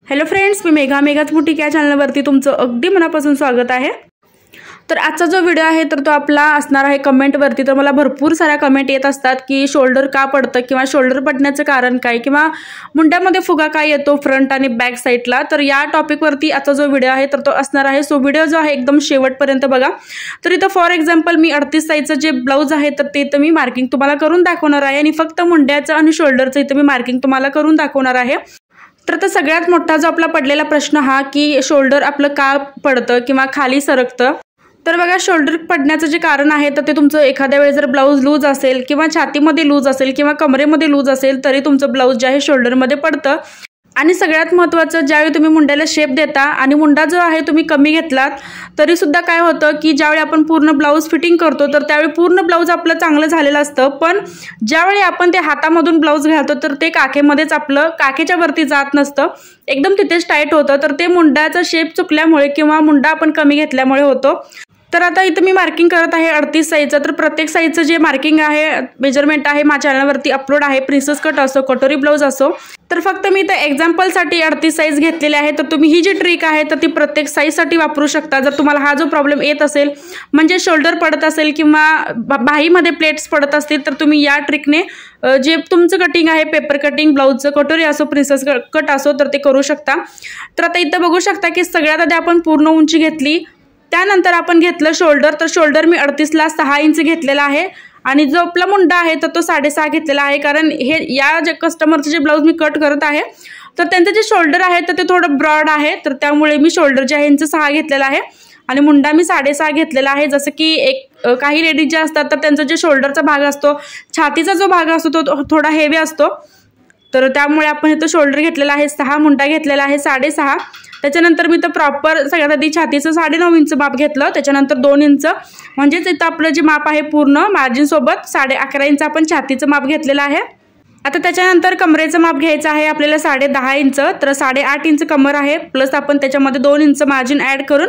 Hello friends, मी मेघाच boutique या चॅनलवरती तुमचं अगदी मनापासून स्वागत आहे। तर आजचा जो व्हिडिओ आहे तर तो आपला असणार आहे कमेंटवरती। तर मला भरपूर साऱ्या कमेंट येत असतात की शोल्डर का पडतं किंवा शोल्डर पडण्याचं कारण काय किंवा मुंड्यामध्ये फुगा काय येतो फ्रंट आणि बॅक साईडला। तर या टॉपिकवरती आजचा जो व्हिडिओ आहे तर तो असणार आहे। सो व्हिडिओ जो आहे एकदम शेवटपर्यंत बघा। तर इथं फॉर एक्झाम्पल मी 38 साईजचं जे ब्लाउज आहे तर ते इथं मी मार्किंग तुम्हाला करून दाखवणार आहे आणि फक्त मुंड्याचं आणि शोल्डरचं इथं मी मार्किंग तुम्हाला करून दाखवणार आहे। तर सगळ्यात मोठा जो आपला पडलेला प्रश्न हा की शोल्डर आपलं का पडतं किंवा खाली सरकतं। तर बघा, शोल्डर पडण्याचं जे कारण आहे तर ते तुमचं एखाद्या वेळेस जर ब्लाउज लूज असेल किंवा छातीमध्ये लूज असेल किंवा कमरेमध्ये लूज असेल तरी तुमचं ब्लाउज जे आहे शोल्डरमध्ये पडतं। आणि सगळ्यात महत्त्वाचं, ज्यावेळी तुम्ही मुंड्याला शेप देता आणि मुंडा जो आहे तुम्ही कमी घेतलात तरी सुद्धा काय होतं की ज्यावेळी आपण पूर्ण ब्लाउज फिटिंग करतो तर त्यावेळी पूर्ण ब्लाउज आपलं चांगलं झालेलं असतं, पण ज्यावेळी आपण ते हातामधून ब्लाउज घालतो तर ते काखेमध्येच आपलं काखेच्या वरती जात नसतं, एकदम तिथेच टाईट होतं। तर ते मुंड्याचा शेप चुकल्यामुळे किंवा मुंडा आपण कमी घेतल्यामुळे होतो। तर आता इथं मी मार्किंग करत आहे 38 साईजचं। तर प्रत्येक साईजचं जे मार्किंग आहे मेजरमेंट आहे माझ्या चॅनलवरती अपलोड आहे। प्रिन्सेस कट असो कटोरी ब्लाउज असो, तर फक्त मी इथं एक्झाम्पलसाठी 38 साईज घेतलेले आहे। तर तुम्ही ही जी ट्रिक आहे तर ती प्रत्येक साईजसाठी वापरू शकता। जर तुम्हाला हा जो प्रॉब्लेम येत असेल म्हणजे शोल्डर पडत असेल किंवा बाहीमध्ये प्लेट्स पडत असतील तर तुम्ही या ट्रिकने जे तुमचं कटिंग आहे पेपर कटिंग ब्लाउजचं कटोरी असो प्रिन्सेस कट असो तर ते करू शकता। तर आता इथं बघू शकता की सगळ्यात आधी आपण पूर्ण उंची घेतली, त्यानंतर आपण घेतलं शोल्डर। तर शोल्डर मी 38 ला 6 इंच घेतलेला आहे आणि जो आपला मुंडा आहे तर तो 6.5 घेतलेला आहे। कारण हे या जे कस्टमरचे जे ब्लाउज मी कट करत आहे तर त्यांचं जे शोल्डर आहे तर ते थोडं ब्रॉड आहे, तर त्यामुळे मी शोल्डर जे आहे यांचं 6 घेतलेला आहे आणि मुंडा मी 6.5 घेतलेला आहे। जसं की काही लेडीज जे असतात तर त्यांचा जे शोल्डरचा भाग असतो, छातीचा जो भाग असतो तो थोडा हेवी असतो, तर त्यामुळे आपण इथं शोल्डर घेतलेला आहे 6, मुंडा घेतलेला आहे 6.5। त्याच्यानंतर मी तर प्रॉपर सगळ्यात आधी छातीचं 9.5 इंच माप घेतलं, त्याच्यानंतर 2 इंच म्हणजेच इथं आपलं जे माप आहे पूर्ण मार्जिन सोबत 11.5 इंच आपण छातीचं माप घेतलेलं आहे। आता त्याच्यानंतर कमरेचं माप घ्यायचं आहे आपल्याला 10.5 इंच। तर 8.5 इंच कमर आहे, प्लस आपण त्याच्यामध्ये 2 इंच मार्जिन ॲड करून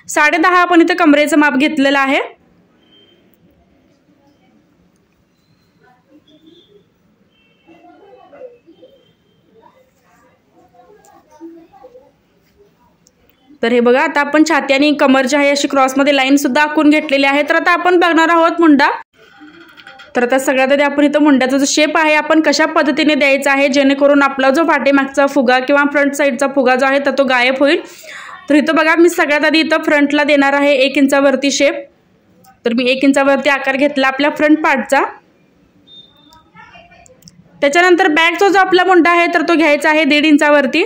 10.5 आपण इथं कमरेचं माप घेतलेलं आहे। तर हे बघा, आता आपण छाती आणि कमर जे आहे अशी क्रॉसमध्ये लाईन सुद्धा आखून घेतलेली आहे। तर आता आपण बघणार आहोत मुंडा। तर आता सगळ्यात आधी आपण इथं मुंड्याचा जो शेप आहे आपण कशा पद्धतीने द्यायचा आहे जेणेकरून आपला जो पाठीमागचा फुगा किंवा फ्रंट साईडचा फुगा जो आहे तर तो गायब होईल। तर इथं बघा, मी सगळ्यात आधी इथं फ्रंटला देणार आहे 1 इंचावरती शेप। तर मी 1 इंचावरती आकार घेतला आपल्या फ्रंट पार्टचा। त्याच्यानंतर बॅकचा जो आपला मुंडा आहे तर तो घ्यायचा आहे 1.5 इंचावरती।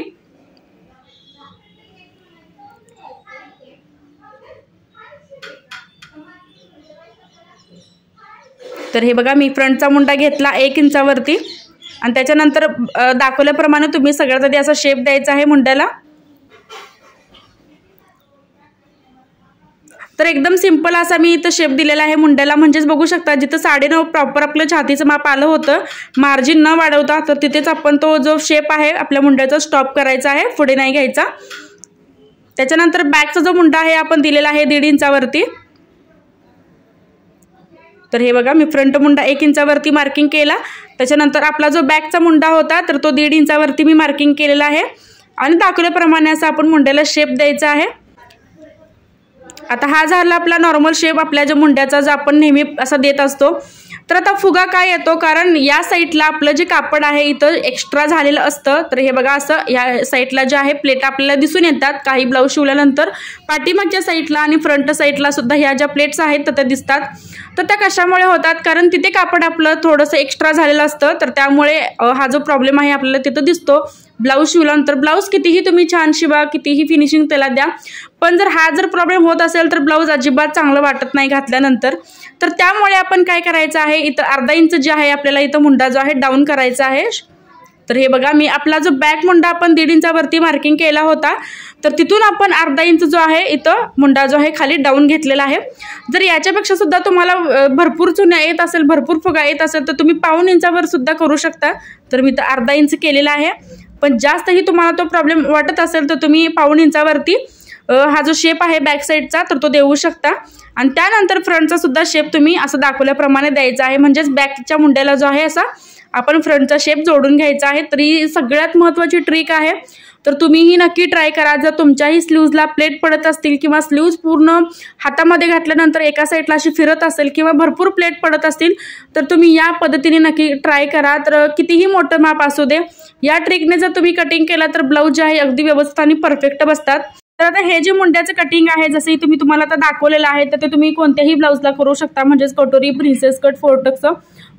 तर हे बघा, मी फ्रंटचा मुंडा घेतला 1 इंचावरती आणि त्याच्यानंतर दाखवल्याप्रमाणे तुम्ही सगळ्यात आधी असा शेप द्यायचा आहे मुंड्याला। तर एकदम सिंपल असा मी इथं शेप दिलेला आहे मुंड्याला, म्हणजेच बघू शकता जिथं 9.5 प्रॉपर आपलं छातीचं माप आलं होतं मार्जिन न वाढवता, तर तिथेच आपण तो जो शेप आहे आपल्या मुंड्याचा स्टॉप करायचा आहे, पुढे नाही घ्यायचा। त्याच्यानंतर बॅकचा जो मुंडा आहे आपण दिलेला आहे 1.5 इंचावरती। तर हे बघा, मी फ्रंट मुंडा 1 इंचावरती मार्किंग केला, त्याच्यानंतर आपला जो बॅकचा मुंडा होता तर तो 1.5 इंचावरती मी मार्किंग केलेला आहे आणि दाखवल्याप्रमाणे असं आपण मुंड्याला शेप द्यायचा आहे। आता हा झाला आपला नॉर्मल शेप आपल्या जो मुंड्याचा जो आपण नेहमी असा देत असतो। तर आता फुगा काय येतो, कारण या साईडला आपलं जे कापड आहे इथं एक्स्ट्रा झालेलं असतं। तर हे बघा, असं या साईडला जे आहे प्लेट आपल्याला दिसून येतात काही ब्लाऊज शिवल्यानंतर, पाठीमागच्या साईडला आणि फ्रंट साईडला सुद्धा ह्या ज्या प्लेट्स आहेत तर त्या दिसतात। तर त्या कशामुळे होतात, कारण तिथे कापड आपलं थोडंसं एक्स्ट्रा झालेलं असतं, तर त्यामुळे हा जो प्रॉब्लेम आहे आपल्याला तिथं दिसतो। ब्लाऊज शिवल्यानंतर ब्लाऊज कितीही तुम्ही छान शिवा, कितीही फिनिशिंग त्याला द्या, पण जर प्रॉब्लेम होत असेल तर ब्लाऊज अजिबात चांगलं वाटत नाही घातल्यानंतर। तर त्यामुळे आपण काय करायचं आहे, इथं 1/2 इंच जे आहे आपल्याला इथं मुंडा जो आहे डाऊन करायचा आहे। तर हे बघा, मी आपला जो बॅक मुंडा आपण 1.5 इंचावरती मार्किंग केला होता तर तिथून आपण 1/2 इंच जो आहे इथं मुंडा जो आहे खाली डाऊन घेतलेला आहे। जर याच्यापेक्षा सुद्धा तुम्हाला भरपूर चुन्या येत असेल, भरपूर फुगा येत असेल तर तुम्ही 1/2 इंचावर सुद्धा करू शकता। तर मी तर 1/2 इंच केलेला आहे, पण जास्तही तुम्हाला तो प्रॉब्लेम वाटत असेल तर तुम्ही 1/2 इंचावरती हा जो शेप आहे बॅक साईडचा तर तो देऊ शकता। आणि त्यानंतर फ्रंटचा सुद्धा शेप तुम्ही असं दाखवल्याप्रमाणे द्यायचा आहे, म्हणजेच बॅकच्या मुंड्याला जो आहे असा आपण फ्रंटचा शेप जोडून घ्यायचा आहे। तरी सगळ्यात महत्त्वाची ट्रिक आहे, तर तुम्हीही नक्की ट्राय करा। जर तुमच्याही स्लीव्जला प्लेट पडत असतील किंवा स्लीव्ज पूर्ण हातामध्ये घातल्यानंतर एका साईडला अशी फिरत असेल किंवा भरपूर प्लेट पडत असतील तर तुम्ही या पद्धतीने नक्की ट्राय करा। तर कितीही मोठं माप असू दे, या ट्रिकने जर तुम्ही कटिंग केलं तर ब्लाऊज जे आहे अगदी व्यवस्थित आणि परफेक्ट बसतात। तर आता हे जे मुंड्याचं कटिंग आहे जसे तुम्हाला आता दाखवलेलं आहे तर ते तुम्ही कोणत्याही ब्लाऊजला करू शकता, म्हणजेच कटोरी, प्रिन्सेस कट, फोर्टक्स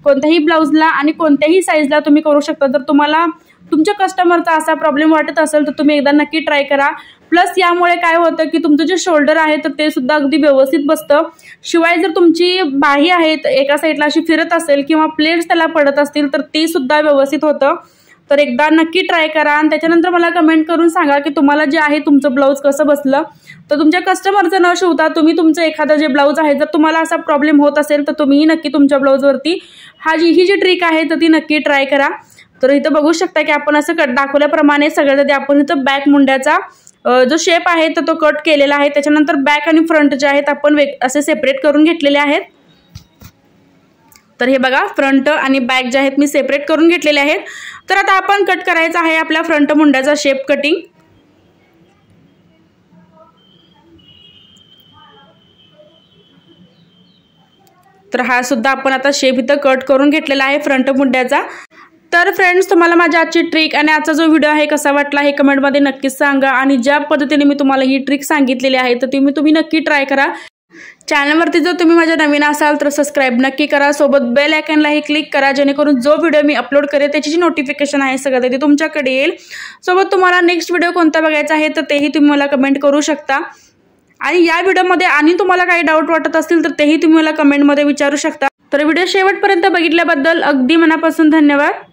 कोणत्याही ब्लाऊजला आणि कोणत्याही साईजला तुम्ही करू शकता। जर तुम्हाला तुमच्या कस्टमरचा असा प्रॉब्लेम वाटत असेल तर तुम्ही एकदा नक्की ट्राय करा। प्लस यामुळे काय होतं की तुमचं जे शोल्डर आहे तर ते सुद्धा अगदी व्यवस्थित बसतं। शिवाय जर तुमची बाही आहे एका साईडला अशी फिरत असेल किंवा प्लेट्स त्याला पडत असतील तर ते सुद्धा व्यवस्थित होतं। तर एकदा नक्की ट्राय करा आणि त्याच्यानंतर मला कमेंट करून सांगा की तुम्हाला जे आहे तुमचं ब्लाऊज कसं बसलं। तर तुमच्या कस्टमरचं न शिवता तुम्ही तुमचं एखादं जे ब्लाऊज आहे जर तुम्हाला असा प्रॉब्लेम होत असेल तर तुम्हीही नक्की तुमच्या ब्लाऊजवरती ही जी ट्रिक आहे तर ती नक्की ट्राय करा। तर इथं बघू शकता की आपण असं दाखवल्याप्रमाणे सगळ्यात आधी आपण इथं बॅक मुंड्याचा जो शेप आहे तर तो कट केलेला आहे। त्याच्यानंतर बॅक आणि फ्रंट जे आहेत आपण असे सेपरेट करून घेतलेले आहेत। तर हे बघा, फ्रंट आणि बॅक जे आहेत मी सेपरेट करून घेतलेले आहेत। तर आता आपण कट करायचा आहे आपल्या फ्रंट मुंड्याचा शेप कटिंग। तर हा सुद्धा आपण आता शेप इथं कट करून घेतलेला आहे फ्रंट मुंड्याचा। तर फ्रेंड्स, तुम्हाला माझी आजची ट्रिक आणि आजचा जो व्हिडिओ आहे कसा वाटला हे कमेंटमध्ये नक्कीच सांगा आणि ज्या पद्धतीने मी तुम्हाला ही ट्रिक सांगितलेली आहे तर तुम्ही नक्की ट्राय करा। चॅनलवरती जर तुम्ही माझ्या नवीन असाल तर सबस्क्राइब नक्की करा, सोबत बेल आयकॉनलाही क्लिक करा जेणेकरून जो व्हिडिओ मी अपलोड करेल त्याची जी नोटिफिकेशन आहे सगळं ते तुमच्याकडे येईल। सोबत तुम्हाला नेक्स्ट व्हिडिओ कोणता बघायचा आहे तर तेही तुम्ही मला कमेंट करू शकता आणि या व्हिडिओमध्ये आणि तुम्हाला काही डाऊट वाटत असतील तर तेही तुम्ही मला कमेंटमध्ये विचारू शकता। तर व्हिडिओ शेवटपर्यंत बघितल्याबद्दल अगदी मनापासून धन्यवाद।